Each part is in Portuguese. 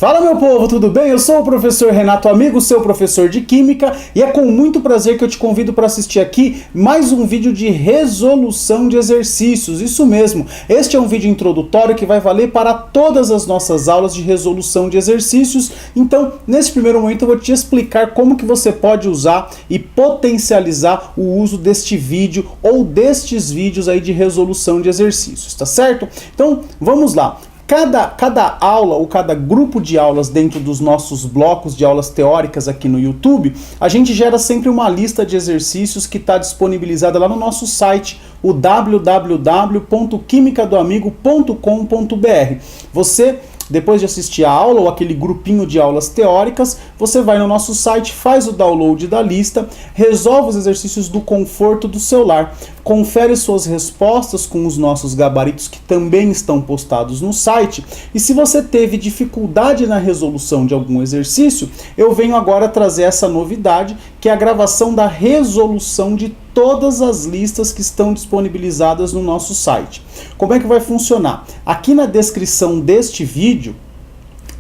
Fala meu povo, tudo bem? Eu sou o professor Renato Amigo, seu professor de Química, e é com muito prazer que eu te convido para assistir aqui mais um vídeo de resolução de exercícios. Isso mesmo, este é um vídeo introdutório que vai valer para todas as nossas aulas de resolução de exercícios. Então, nesse primeiro momento eu vou te explicar como que você pode usar e potencializar o uso deste vídeo ou destes vídeos aí de resolução de exercícios, tá certo? Então, vamos lá. Cada aula ou cada grupo de aulas dentro dos nossos blocos de aulas teóricas aqui no YouTube, a gente gera sempre uma lista de exercícios que está disponibilizada lá no nosso site, o www.quimicadoamigo.com.br. Você, depois de assistir a aula ou aquele grupinho de aulas teóricas, você vai no nosso site, faz o download da lista, resolve os exercícios do conforto do seu lar, confere suas respostas com os nossos gabaritos que também estão postados no site, e se você teve dificuldade na resolução de algum exercício, eu venho agora trazer essa novidade, que é a gravação da resolução de todas as listas que estão disponibilizadas no nosso site. Como é que vai funcionar? Aqui na descrição deste vídeo,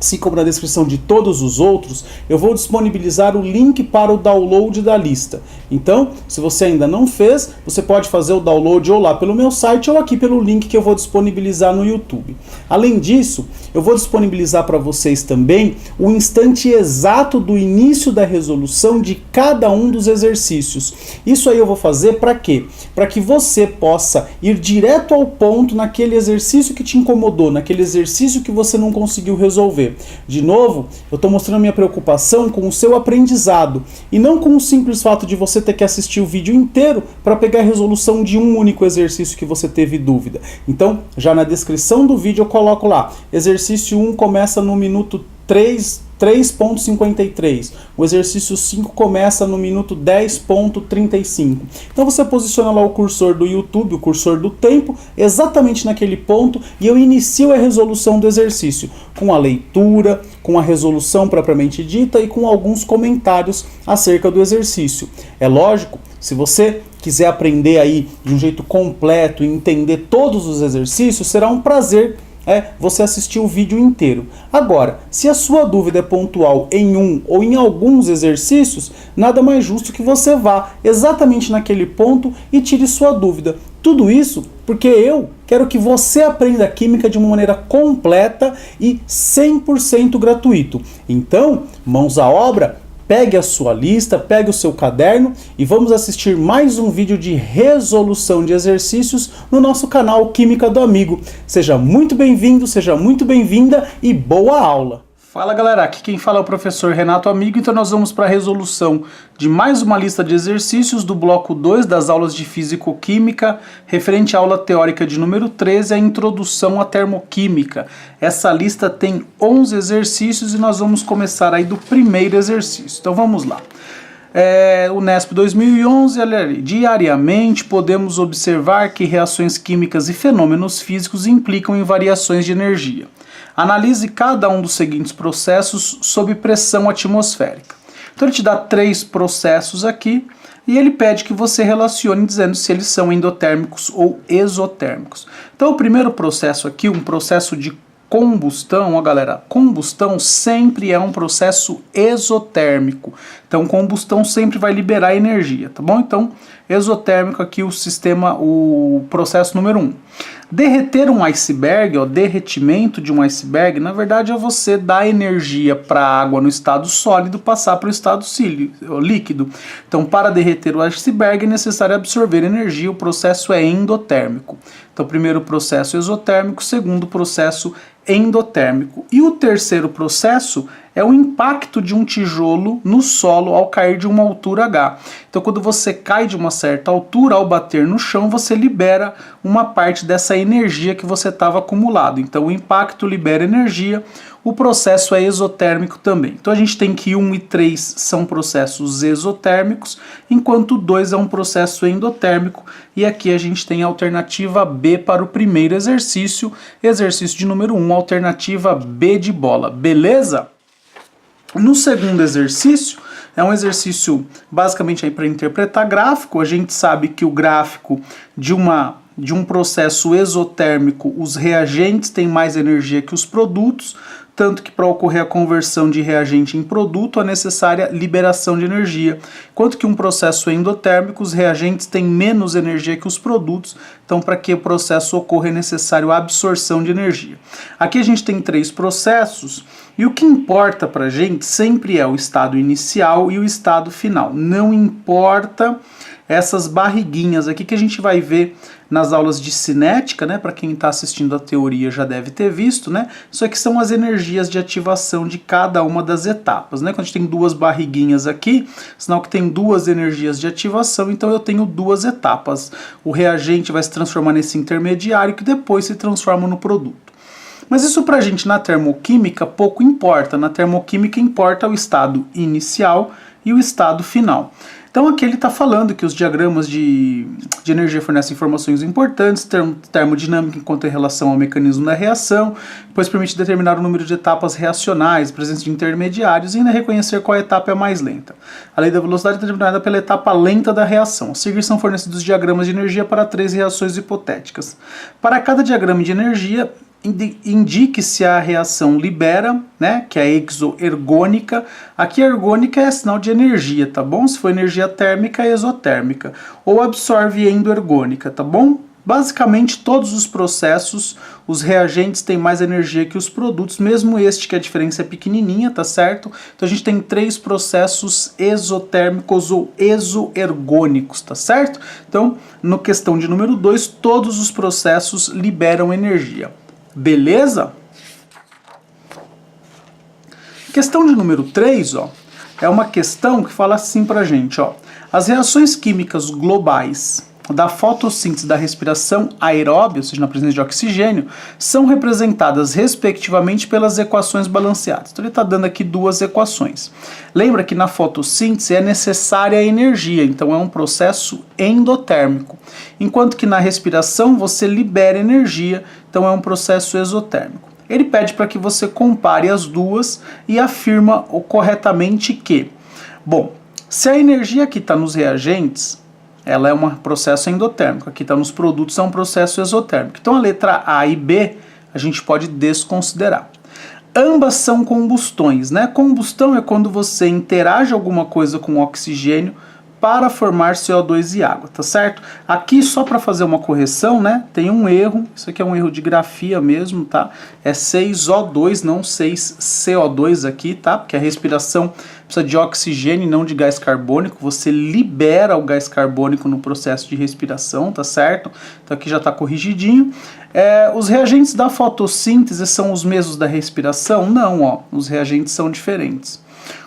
assim como na descrição de todos os outros, eu vou disponibilizar o link para o download da lista. Então, se você ainda não fez, você pode fazer o download ou lá pelo meu site ou aqui pelo link que eu vou disponibilizar no YouTube. Além disso, eu vou disponibilizar para vocês também o instante exato do início da resolução de cada um dos exercícios. Isso aí eu vou fazer para quê? Para que você possa ir direto ao ponto naquele exercício que te incomodou, naquele exercício que você não conseguiu resolver. De novo, eu estou mostrando a minha preocupação com o seu aprendizado e não com o simples fato de você ter que assistir o vídeo inteiro para pegar a resolução de um único exercício que você teve dúvida. Então, já na descrição do vídeo eu coloco lá, exercício 1 começa no minuto 3.53, o exercício 5 começa no minuto 10.35. Então você posiciona lá o cursor do YouTube, o cursor do tempo, exatamente naquele ponto, e eu inicio a resolução do exercício, com a leitura, com a resolução propriamente dita e com alguns comentários acerca do exercício. É lógico, se você quiser aprender aí de um jeito completo e entender todos os exercícios, será um prazer você assistir o vídeo inteiro. Agora, se a sua dúvida é pontual em um ou em alguns exercícios, nada mais justo que você vá exatamente naquele ponto e tire sua dúvida. Tudo isso porque eu quero que você aprenda Química de uma maneira completa e 100% gratuito. Então, mãos à obra, pegue a sua lista, pegue o seu caderno e vamos assistir mais um vídeo de resolução de exercícios no nosso canal Química do Amigo. Seja muito bem-vindo, seja muito bem-vinda e boa aula! Fala galera, aqui quem fala é o professor Renato Amigo, então nós vamos para a resolução de mais uma lista de exercícios do bloco 2 das aulas de Físico-Química, referente à aula teórica de número 13, a Introdução à Termoquímica. Essa lista tem 11 exercícios e nós vamos começar aí do primeiro exercício. Então vamos lá. O NESP 2011, diariamente podemos observar que reações químicas e fenômenos físicos implicam em variações de energia. Analise cada um dos seguintes processos sob pressão atmosférica. Então ele te dá 3 processos aqui e ele pede que você relacione dizendo se eles são endotérmicos ou exotérmicos. Então o primeiro processo aqui, um processo de combustão, ó galera, combustão sempre é um processo exotérmico. Então combustão sempre vai liberar energia, tá bom? Então exotérmico aqui o processo número 1. Derreter um iceberg, derretimento de um iceberg, na verdade é você dar energia para a água no estado sólido passar para o estado líquido. Então para derreter o iceberg é necessário absorver energia, o processo é endotérmico. Então primeiro processo exotérmico, segundo processo endotérmico. E o terceiro processo é o impacto de um tijolo no solo ao cair de uma altura H. Então quando você cai de uma certa altura, ao bater no chão, você libera uma parte dessa energia que você estava acumulado. Então o impacto libera energia, o processo é exotérmico também. Então a gente tem que 1 e 3 são processos exotérmicos, enquanto 2 é um processo endotérmico, e aqui a gente tem a alternativa B para o primeiro exercício, exercício de número 1, alternativa B de bola, beleza? No segundo exercício, é um exercício basicamente para interpretar gráfico. A gente sabe que o gráfico de um processo exotérmico, os reagentes têm mais energia que os produtos. tanto que para ocorrer a conversão de reagente em produto é necessária liberação de energia, enquanto que um processo endotérmico, os reagentes têm menos energia que os produtos, então para que o processo ocorra é necessário a absorção de energia. Aqui a gente tem 3 processos, e o que importa para a gente sempre é o estado inicial e o estado final, não importa essas barriguinhas aqui que a gente vai ver nas aulas de cinética, né? Para quem está assistindo a teoria já deve ter visto, né? Isso aqui são as energias de ativação de cada uma das etapas, né? Quando a gente tem 2 barriguinhas aqui, sinal que tem 2 energias de ativação, então eu tenho 2 etapas. O reagente vai se transformar nesse intermediário que depois se transforma no produto. Mas isso pra gente na termoquímica pouco importa. Na termoquímica importa o estado inicial e o estado final. Então aqui ele está falando que os diagramas de energia fornecem informações importantes, termodinâmica enquanto em relação ao mecanismo da reação, depois permite determinar o número de etapas reacionais, presença de intermediários e ainda reconhecer qual etapa é mais lenta. A lei da velocidade é determinada pela etapa lenta da reação. A seguir são fornecidos diagramas de energia para 3 reações hipotéticas. Para cada diagrama de energia, indique se a reação libera, né, que é exoergônica. Aqui a ergônica é sinal de energia, tá bom? Se for energia térmica, é exotérmica. Ou absorve endoergônica, tá bom? Basicamente, todos os processos, os reagentes têm mais energia que os produtos, mesmo este que a diferença é pequenininha, tá certo? Então a gente tem 3 processos exotérmicos ou exoergônicos, tá certo? Então, no questão de número 2, todos os processos liberam energia. Beleza? Questão de número 3, ó, é uma questão que fala assim pra gente, ó. As reações químicas globais da fotossíntese da respiração aeróbia, ou seja, na presença de oxigênio, são representadas respectivamente pelas equações balanceadas. Então ele está dando aqui 2 equações. Lembra que na fotossíntese é necessária a energia, então é um processo endotérmico. Enquanto que na respiração você libera energia, então é um processo exotérmico. Ele pede para que você compare as duas e afirma corretamente que, bom, se a energia que está nos reagentes, ela é um processo endotérmico, aqui está nos produtos, é um processo exotérmico. Então a letra A e B a gente pode desconsiderar. Ambas são combustões, né? Combustão é quando você interage alguma coisa com oxigênio para formar CO2 e água, tá certo? Aqui, só para fazer uma correção, né, tem um erro, isso aqui é um erro de grafia mesmo, tá? É 6O2, não 6CO2 aqui, tá? Porque a respiração precisa de oxigênio e não de gás carbônico, você libera o gás carbônico no processo de respiração, tá certo? Então aqui já está corrigidinho. Os reagentes da fotossíntese são os mesmos da respiração? Não, ó, os reagentes são diferentes.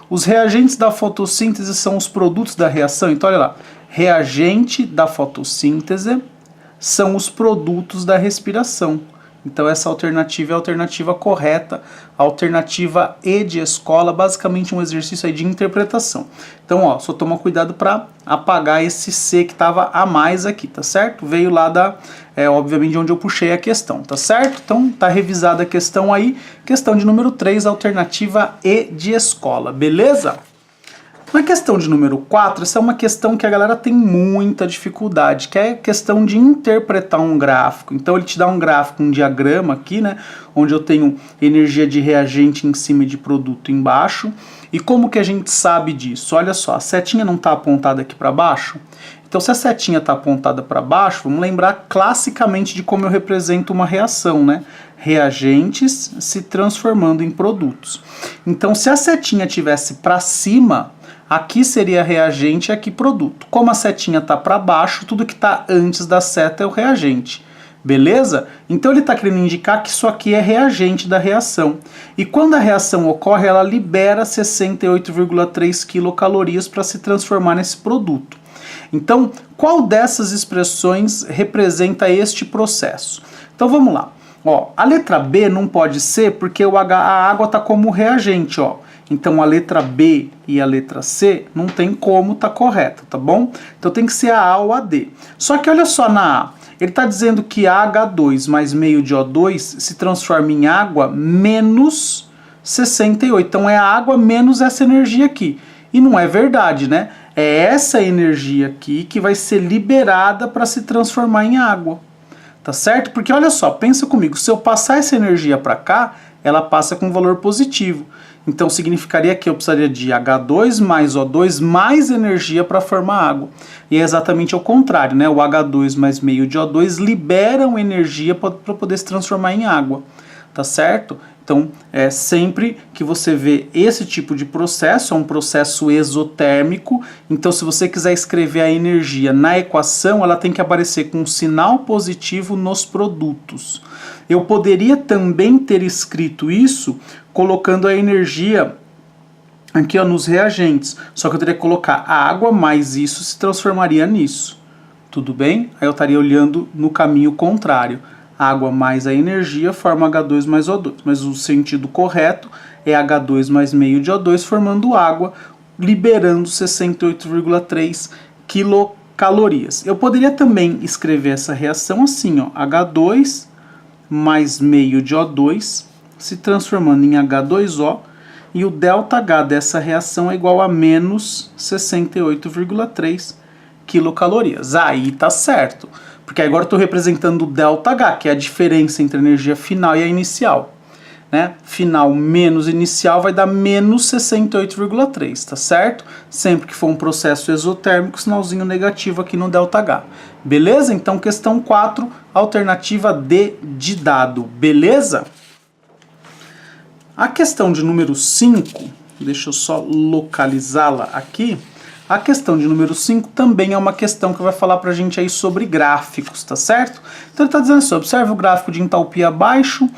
Os reagentes da fotossíntese são os produtos da reação. Então, olha lá. Reagente da fotossíntese são os produtos da respiração. Então, essa alternativa é a alternativa correta, a alternativa E de escola, basicamente um exercício aí de interpretação. Então, ó, só toma cuidado para apagar esse C que estava a mais aqui, tá certo? Veio lá obviamente, de onde eu puxei a questão, tá certo? Então, tá revisada a questão aí. Questão de número 3, alternativa E de escola, beleza? Na questão de número 4, essa é uma questão que a galera tem muita dificuldade, que é a questão de interpretar um gráfico. Então ele te dá um gráfico, um diagrama aqui, né, onde eu tenho energia de reagente em cima e de produto embaixo. E como que a gente sabe disso? Olha só, a setinha não está apontada aqui para baixo? Então se a setinha está apontada para baixo, vamos lembrar classicamente de como eu represento uma reação, né? Reagentes se transformando em produtos. Então se a setinha estivesse para cima, aqui seria reagente e aqui produto. Como a setinha está para baixo, tudo que está antes da seta é o reagente. Beleza? Então ele está querendo indicar que isso aqui é reagente da reação. E quando a reação ocorre, ela libera 68,3 quilocalorias para se transformar nesse produto. Então, qual dessas expressões representa este processo? Então vamos lá. Ó, a letra B não pode ser porque a água está como reagente, ó. Então a letra B e a letra C não tem como tá correta, tá bom? Então tem que ser a A ou a D. Só que olha só na A, ele está dizendo que H2 mais meio de O2 se transforma em água menos 68. Então é a água menos essa energia aqui. E não é verdade, né? É essa energia aqui que vai ser liberada para se transformar em água. Tá certo? Porque olha só, pensa comigo, se eu passar essa energia para cá, ela passa com valor positivo. Então significaria que eu precisaria de H2 mais O2 mais energia para formar água. E é exatamente o contrário, né? O H2 mais meio de O2 liberam energia para poder se transformar em água, tá certo? Então, sempre que você vê esse tipo de processo, é um processo exotérmico. Então, se você quiser escrever a energia na equação, ela tem que aparecer com um sinal positivo nos produtos. Eu poderia também ter escrito isso colocando a energia aqui, ó, nos reagentes. Só que eu teria que colocar a água mais isso se transformaria nisso. Tudo bem? Aí eu estaria olhando no caminho contrário. Água mais a energia forma H2 mais O2. Mas o sentido correto é H2 mais meio de O2 formando água, liberando 68,3 quilocalorias. Eu poderia também escrever essa reação assim, ó, H2 mais meio de O2 se transformando em H2O, e o ΔH dessa reação é igual a menos 68,3 quilocalorias. Aí tá certo, porque agora eu estou representando o ΔH, que é a diferença entre a energia final e a inicial. Né? Final menos inicial vai dar menos 68,3, tá certo? Sempre que for um processo exotérmico, sinalzinho negativo aqui no ΔH. Beleza? Então, questão 4, alternativa D de dado. Beleza? A questão de número 5, deixa eu só localizá-la aqui. A questão de número 5 também é uma questão que vai falar pra gente aí sobre gráficos, tá certo? Então ele está dizendo assim, observe o gráfico de entalpia baixo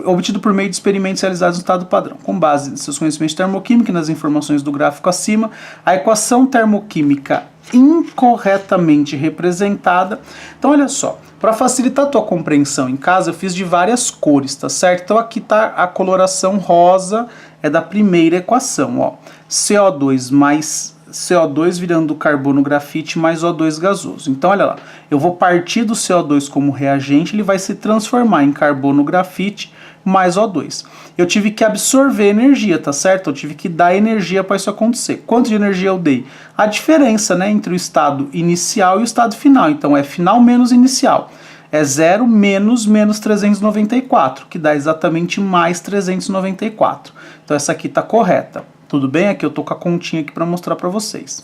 obtido por meio de experimentos realizados no estado padrão. Com base em seus conhecimentos de termoquímica e nas informações do gráfico acima, a equação termoquímica incorretamente representada. Então olha só, para facilitar a tua compreensão em casa, eu fiz de várias cores, tá certo? Então aqui tá a coloração rosa, é da primeira equação, ó. CO2 mais CO2 virando carbono grafite mais O2 gasoso. Então olha lá, eu vou partir do CO2 como reagente, ele vai se transformar em carbono grafite mais O2. Eu tive que absorver energia, tá certo? Eu tive que dar energia para isso acontecer. Quanto de energia eu dei? A diferença, né, entre o estado inicial e o estado final. Então é final menos inicial. É 0 menos 394, que dá exatamente mais 394. Então essa aqui está correta. Tudo bem? Aqui eu tô com a continha aqui para mostrar para vocês.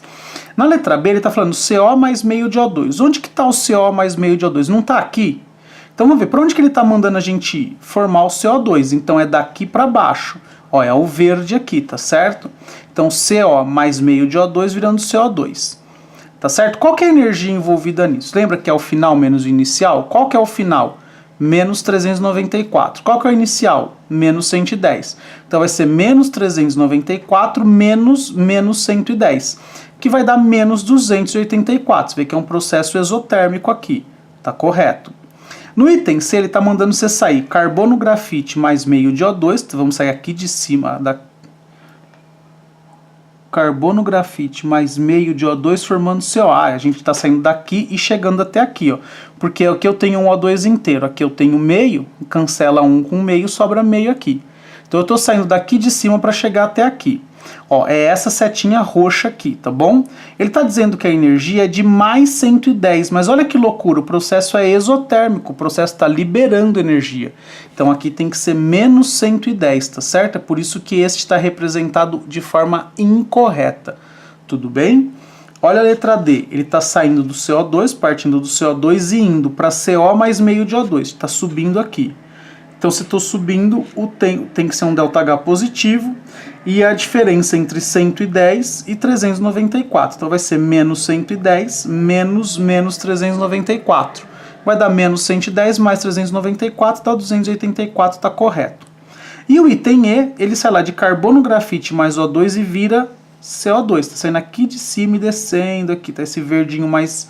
Na letra B ele está falando CO mais meio de O2. Onde que está o CO mais meio de O2? Não está aqui? Então vamos ver, para onde que ele está mandando a gente ir? Formar o CO2, então é daqui para baixo. Ó, é o verde aqui, tá certo? Então CO mais meio de O2 virando CO2. Tá certo? Qual que é a energia envolvida nisso? Lembra que é o final menos o inicial? Qual que é o final? Menos 394. Qual que é o inicial? Menos 110. Então vai ser menos 394 menos 110, que vai dar menos 284. Você vê que é um processo exotérmico aqui. Tá correto. No item C, ele está mandando você sair carbono grafite mais meio de O2. Então vamos sair aqui de cima da carbono grafite mais meio de O2 formando CO. A gente está saindo daqui e chegando até aqui, ó. Porque aqui eu tenho um O2 inteiro, aqui eu tenho meio, cancela um com meio, sobra meio aqui. Então eu estou saindo daqui de cima para chegar até aqui. Ó, é essa setinha roxa aqui, tá bom? Ele está dizendo que a energia é de mais 110, mas olha que loucura, o processo é exotérmico, o processo está liberando energia. Então aqui tem que ser menos 110, tá certo? É por isso que este está representado de forma incorreta. Tudo bem? Olha a letra D, ele está saindo do CO2, partindo do CO2 e indo para CO mais meio de O2, está subindo aqui. Então se estou subindo, tem que ser um ΔH positivo, e a diferença entre 110 e 394. Então vai ser menos 110 menos 394. Vai dar menos 110 mais 394, dá 284, está correto. E o item E, ele sai lá de carbono grafite mais O2 e vira CO2. Está saindo aqui de cima e descendo aqui. Tá esse verdinho mais...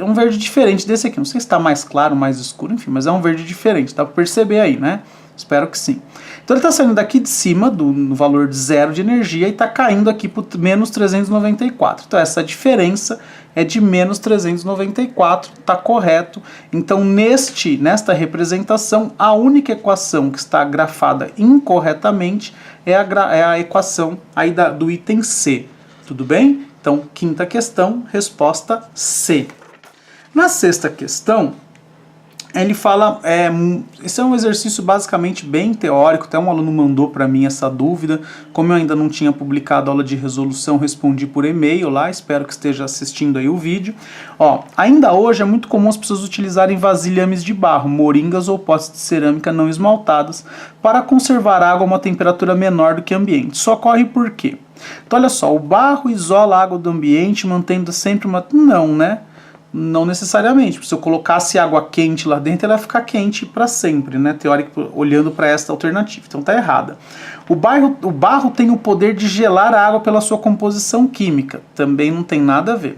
um verde diferente desse aqui. Não sei se está mais claro, mais escuro, enfim, mas é um verde diferente. Dá para perceber aí, né? Espero que sim. Então ele está saindo daqui de cima, no valor de 0 de energia, e está caindo aqui para menos 394. Então essa diferença é de menos 394, está correto. Então nesta representação, a única equação que está grafada incorretamente é a equação aí do item C. Tudo bem? Então, quinta questão, resposta C. Na sexta questão, Ele fala, esse é um exercício basicamente bem teórico, até um aluno mandou para mim essa dúvida, como eu ainda não tinha publicado a aula de resolução, respondi por e-mail lá, espero que esteja assistindo aí o vídeo. Ó, ainda hoje é muito comum as pessoas utilizarem vasilhames de barro, moringas ou potes de cerâmica não esmaltadas, para conservar água a uma temperatura menor do que o ambiente. Isso ocorre por quê? Então olha só, o barro isola a água do ambiente, mantendo sempre uma... Não, né? Não necessariamente. Se eu colocasse água quente lá dentro, ela ia ficar quente para sempre, né? Teórico, olhando para esta alternativa. Então tá errada. O barro tem o poder de gelar a água pela sua composição química. Também não tem nada a ver.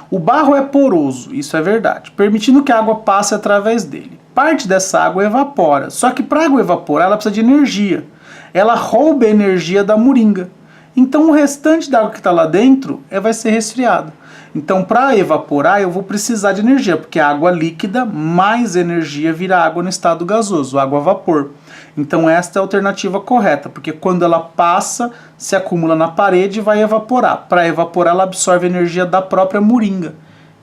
O barro é poroso, isso é verdade, permitindo que a água passe através dele. Parte dessa água evapora. Só que para a água evaporar, ela precisa de energia. Ela rouba a energia da moringa. Então o restante da água que está lá dentro vai ser resfriada. Então, para evaporar, eu vou precisar de energia, porque a água líquida mais energia vira água no estado gasoso, água a vapor. Então, esta é a alternativa correta, porque quando ela passa, se acumula na parede e vai evaporar. Para evaporar, ela absorve a energia da própria moringa.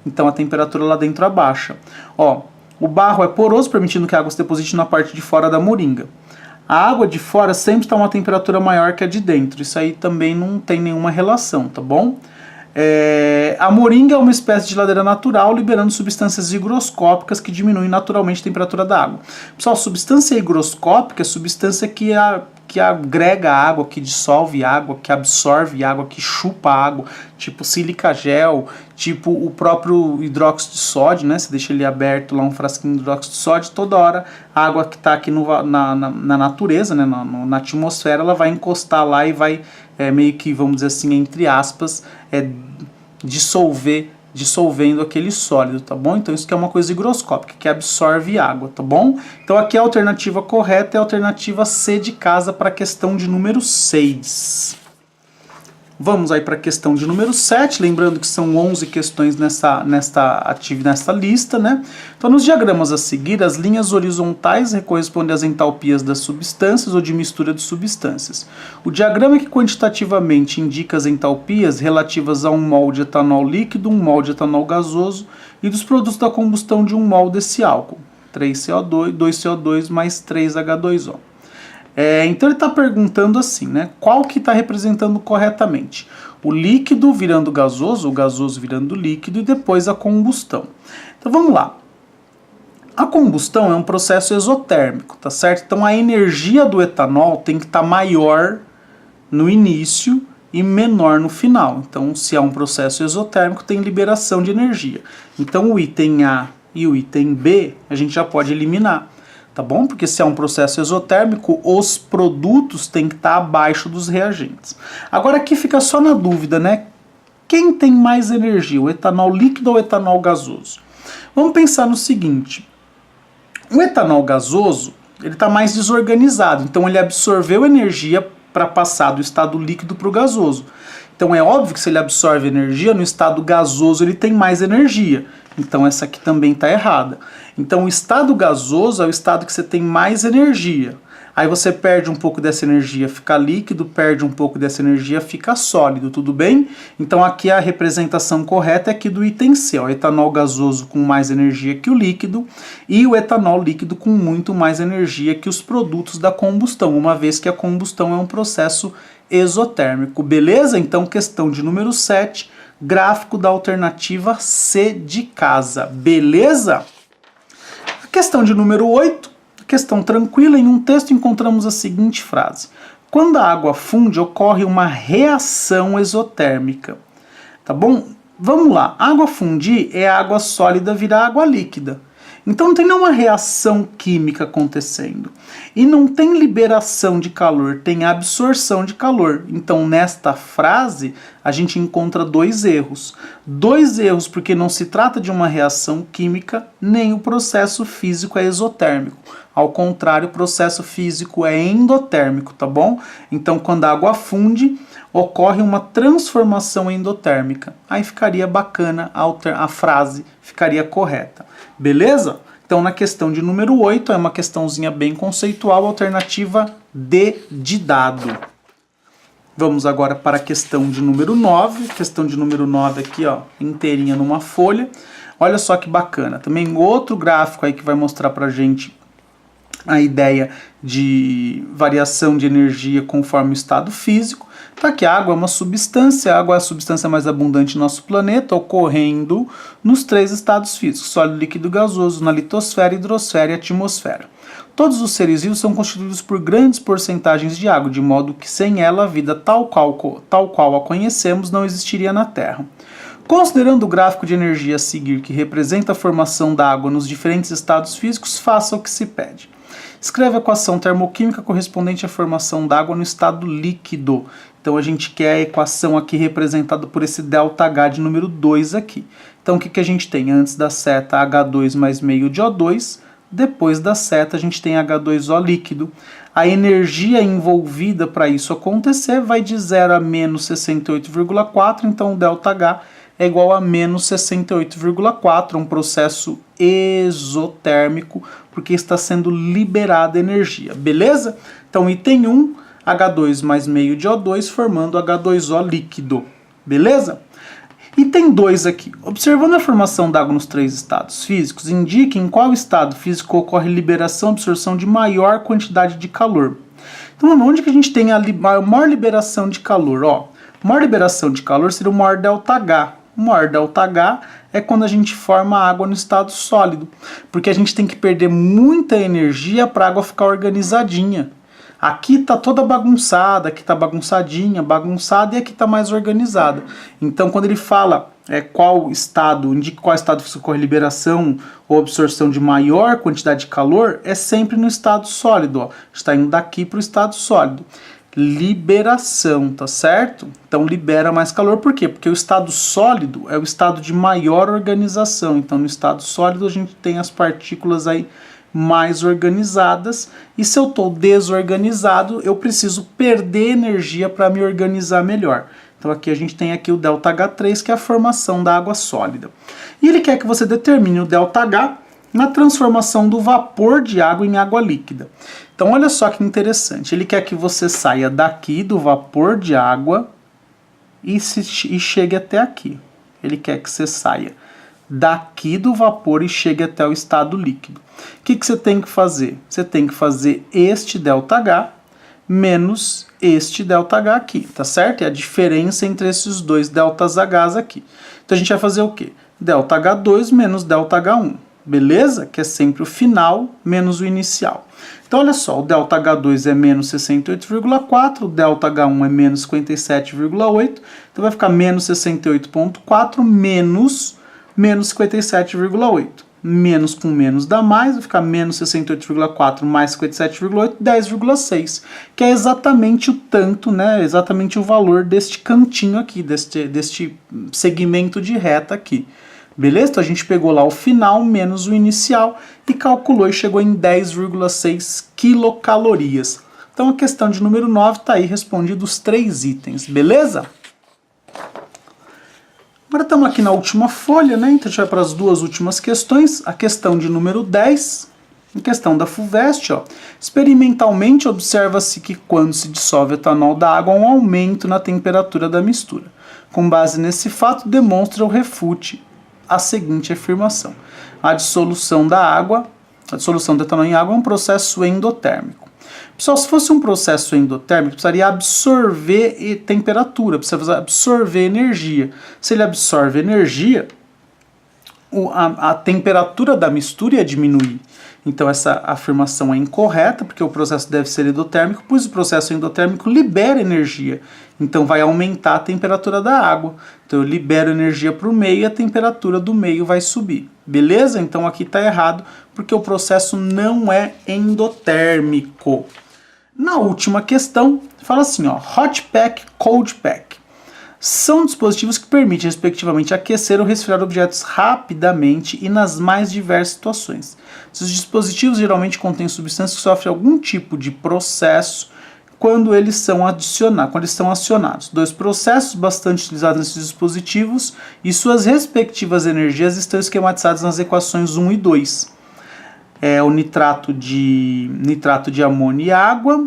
Então, a temperatura lá dentro abaixa. Ó, o barro é poroso, permitindo que a água se deposite na parte de fora da moringa. A água de fora sempre está a uma temperatura maior que a de dentro. Isso aí também não tem nenhuma relação, tá bom? A moringa é uma espécie de geladeira natural, liberando substâncias higroscópicas que diminuem naturalmente a temperatura da água. Pessoal, substância higroscópica é substância que agrega água, que dissolve água, que absorve água, que chupa água, tipo sílica gel, tipo o próprio hidróxido de sódio, né? Você deixa ele aberto lá, um frasquinho de hidróxido de sódio, toda hora a água que está aqui na natureza, né? na atmosfera, ela vai encostar lá e vai meio que, vamos dizer assim, entre aspas, dissolvendo aquele sólido, tá bom? Então isso que é uma coisa higroscópica, que absorve água, tá bom? Então aqui a alternativa correta é a alternativa C de casa para a questão de número 6. Vamos aí para a questão de número 7, lembrando que são 11 questões nesta lista, né? Então, nos diagramas a seguir, as linhas horizontais correspondem às entalpias das substâncias ou de mistura de substâncias. O diagrama que quantitativamente indica as entalpias relativas a um mol de etanol líquido, um mol de etanol gasoso e dos produtos da combustão de um mol desse álcool, 3CO2, 2CO2 mais 3H2O. Então ele está perguntando assim, né? Qual que está representando corretamente? O líquido virando gasoso, o gasoso virando líquido e depois a combustão. Então vamos lá. A combustão é um processo exotérmico, tá certo? Então a energia do etanol tem que estar maior no início e menor no final. Então se é um processo exotérmico, tem liberação de energia. Então o item A e o item B a gente já pode eliminar. Tá bom? Porque se é um processo exotérmico, os produtos têm que estar abaixo dos reagentes. Agora aqui fica só na dúvida, né? Quem tem mais energia, o etanol líquido ou o etanol gasoso? Vamos pensar no seguinte. O etanol gasoso, ele está mais desorganizado, então ele absorveu energia para passar do estado líquido para o gasoso. Então é óbvio que se ele absorve energia, no estado gasoso ele tem mais energia. Então essa aqui também está errada. Então o estado gasoso é o estado que você tem mais energia. Aí você perde um pouco dessa energia, fica líquido, perde um pouco dessa energia, fica sólido, tudo bem? Então aqui a representação correta é aqui do item C, ó, etanol gasoso com mais energia que o líquido e o etanol líquido com muito mais energia que os produtos da combustão, uma vez que a combustão é um processo exotérmico, beleza? Então questão de número 7, gráfico da alternativa C de casa, beleza? A questão de número 8, questão tranquila, em um texto encontramos a seguinte frase: quando a água funde, ocorre uma reação exotérmica. Tá bom? Vamos lá, água fundir é água sólida virar água líquida. Então não tem nenhuma reação química acontecendo. E não tem liberação de calor, tem absorção de calor. Então nesta frase a gente encontra dois erros. Dois erros porque não se trata de uma reação química, nem o processo físico é exotérmico. Ao contrário, o processo físico é endotérmico, tá bom? Então quando a água funde, ocorre uma transformação endotérmica. Aí ficaria bacana, a frase ficaria correta. Beleza? Então na questão de número 8, é uma questãozinha bem conceitual, alternativa D de dado. Vamos agora para a questão de número 9. Questão de número 9 aqui, ó, inteirinha numa folha. Olha só que bacana. Também outro gráfico aí que vai mostrar pra gente a ideia de variação de energia conforme o estado físico. Tá que a água é uma substância, a água é a substância mais abundante no nosso planeta, ocorrendo nos 3 estados físicos: sólido, líquido, gasoso, na litosfera, hidrosfera e atmosfera. Todos os seres vivos são constituídos por grandes porcentagens de água, de modo que sem ela a vida tal qual a conhecemos não existiria na Terra. Considerando o gráfico de energia a seguir, que representa a formação da água nos diferentes estados físicos, faça o que se pede. Escreve a equação termoquímica correspondente à formação da água no estado líquido. Então a gente quer a equação aqui representada por esse ΔH de número 2 aqui. Então o que a gente tem? Antes da seta H2 mais meio de O2, depois da seta a gente tem H2O líquido. A energia envolvida para isso acontecer vai de 0 a menos 68,4, então o ΔH é igual a menos 68,4, um processo exotérmico, porque está sendo liberada energia, beleza? Então, item 1, H2 mais meio de O2 formando H2O líquido, beleza? Item 2 aqui, observando a formação da água nos 3 estados físicos, indique em qual estado físico ocorre liberação e absorção de maior quantidade de calor. Então, onde que a gente tem a maior liberação de calor? Ó, maior liberação de calor seria o maior ΔH. O maior ΔH é quando a gente forma a água no estado sólido, porque a gente tem que perder muita energia para a água ficar organizadinha. Aqui está toda bagunçada, aqui está bagunçadinha, bagunçada, e aqui está mais organizada. Então, quando ele fala qual estado, indica qual estado ocorre liberação ou absorção de maior quantidade de calor, é sempre no estado sólido. Ó. Está indo daqui para o estado sólido. Liberação, tá certo? Então libera mais calor, por quê? Porque o estado sólido é o estado de maior organização. Então no estado sólido a gente tem as partículas aí mais organizadas, e se eu estou desorganizado, eu preciso perder energia para me organizar melhor. Então aqui a gente tem aqui o ΔH3, que é a formação da água sólida. E ele quer que você determine o ΔH na transformação do vapor de água em água líquida. Então olha só que interessante, ele quer que você saia daqui do vapor de água e chegue até aqui. Ele quer que você saia daqui do vapor e chegue até o estado líquido. O que você tem que fazer? Você tem que fazer este ΔH menos este ΔH aqui, tá certo? É a diferença entre esses dois ΔH aqui. Então a gente vai fazer o quê? ΔH2 menos ΔH1. Beleza? Que é sempre o final menos o inicial. Então, olha só, o ΔH2 é menos 68,4, o ΔH1 é menos 57,8, então vai ficar menos 68,4 menos 57,8. Menos com menos dá mais, vai ficar menos 68,4 mais 57,8, 10,6, que é exatamente o tanto, né? Exatamente o valor deste cantinho aqui, deste segmento de reta aqui. Beleza? Então a gente pegou lá o final menos o inicial e calculou e chegou em 10,6 quilocalorias. Então a questão de número 9 está aí respondido os 3 itens, beleza? Agora estamos aqui na última folha, né? Então a gente vai para as 2 últimas questões. A questão de número 10, a questão da FUVEST, ó. Experimentalmente observa-se que quando se dissolve etanol da água há um aumento na temperatura da mistura. Com base nesse fato, demonstra ou refute a seguinte afirmação: a dissolução do etanol em água é um processo endotérmico. Pessoal, se fosse um processo endotérmico, precisaria absorver temperatura, precisa absorver energia. Se ele absorve energia, a temperatura da mistura ia diminuir. Então essa afirmação é incorreta, porque o processo deve ser endotérmico, pois o processo endotérmico libera energia. Então vai aumentar a temperatura da água. Então eu libero energia para o meio e a temperatura do meio vai subir. Beleza? Então aqui está errado, porque o processo não é endotérmico. Na última questão, fala assim, ó, hot pack, cold pack. São dispositivos que permitem, respectivamente, aquecer ou resfriar objetos rapidamente e nas mais diversas situações. Esses dispositivos geralmente contêm substâncias que sofrem algum tipo de processo quando eles são acionados. 2 processos bastante utilizados nesses dispositivos e suas respectivas energias estão esquematizadas nas equações 1 e 2. O nitrato de amônia e água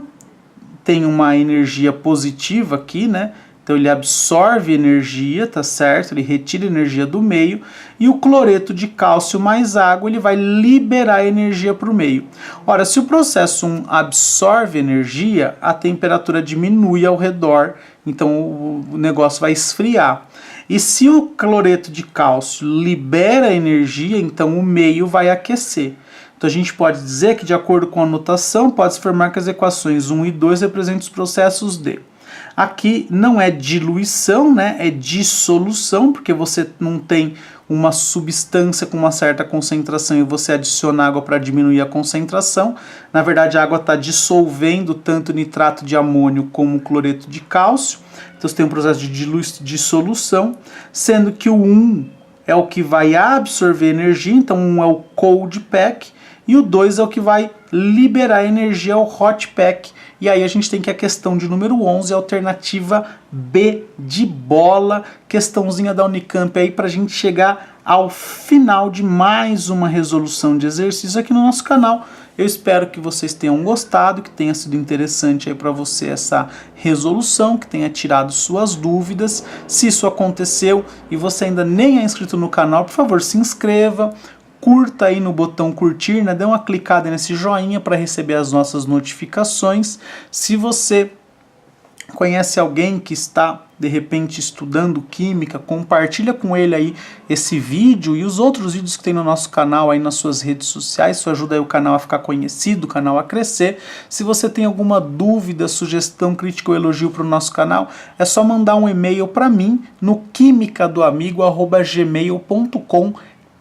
tem uma energia positiva aqui, né? Então ele absorve energia, tá certo? Ele retira energia do meio. E o cloreto de cálcio mais água, ele vai liberar energia para o meio. Ora, se o processo 1 absorve energia, a temperatura diminui ao redor, então o negócio vai esfriar. E se o cloreto de cálcio libera energia, então o meio vai aquecer. Então a gente pode dizer que, de acordo com a notação, pode-se afirmar que as equações 1 e 2 representam os processos de... Aqui não é diluição, né? É dissolução, porque você não tem uma substância com uma certa concentração e você adiciona água para diminuir a concentração. Na verdade, a água está dissolvendo tanto nitrato de amônio como cloreto de cálcio. Então você tem um processo de dissolução, sendo que o 1 é o que vai absorver energia, então 1 é o cold pack, e o 2 é o que vai liberar energia, é o hot pack. E aí a gente tem que a questão de número 11, alternativa B de bola, questãozinha da Unicamp aí para a gente chegar ao final de mais uma resolução de exercício aqui no nosso canal. Eu espero que vocês tenham gostado, que tenha sido interessante aí para você essa resolução, que tenha tirado suas dúvidas. Se isso aconteceu e você ainda nem é inscrito no canal, por favor, se inscreva. Curta aí no botão curtir, né? Dê uma clicada nesse joinha para receber as nossas notificações. Se você conhece alguém que está, de repente, estudando química, compartilha com ele aí esse vídeo e os outros vídeos que tem no nosso canal aí nas suas redes sociais. Isso ajuda aí o canal a ficar conhecido, o canal a crescer. Se você tem alguma dúvida, sugestão, crítica ou elogio para o nosso canal, é só mandar um e-mail para mim no quimicadoamigo@gmail.com,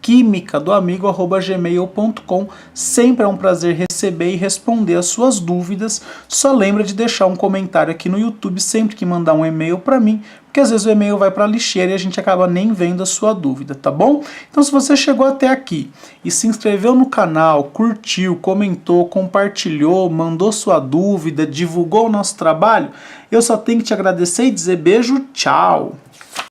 quimicadoamigo@gmail.com. Sempre é um prazer receber e responder as suas dúvidas. Só lembra de deixar um comentário aqui no YouTube sempre que mandar um e-mail para mim, porque às vezes o e-mail vai para a lixeira e a gente acaba nem vendo a sua dúvida, tá bom? Então, se você chegou até aqui e se inscreveu no canal, curtiu, comentou, compartilhou, mandou sua dúvida, divulgou o nosso trabalho, eu só tenho que te agradecer e dizer beijo, tchau!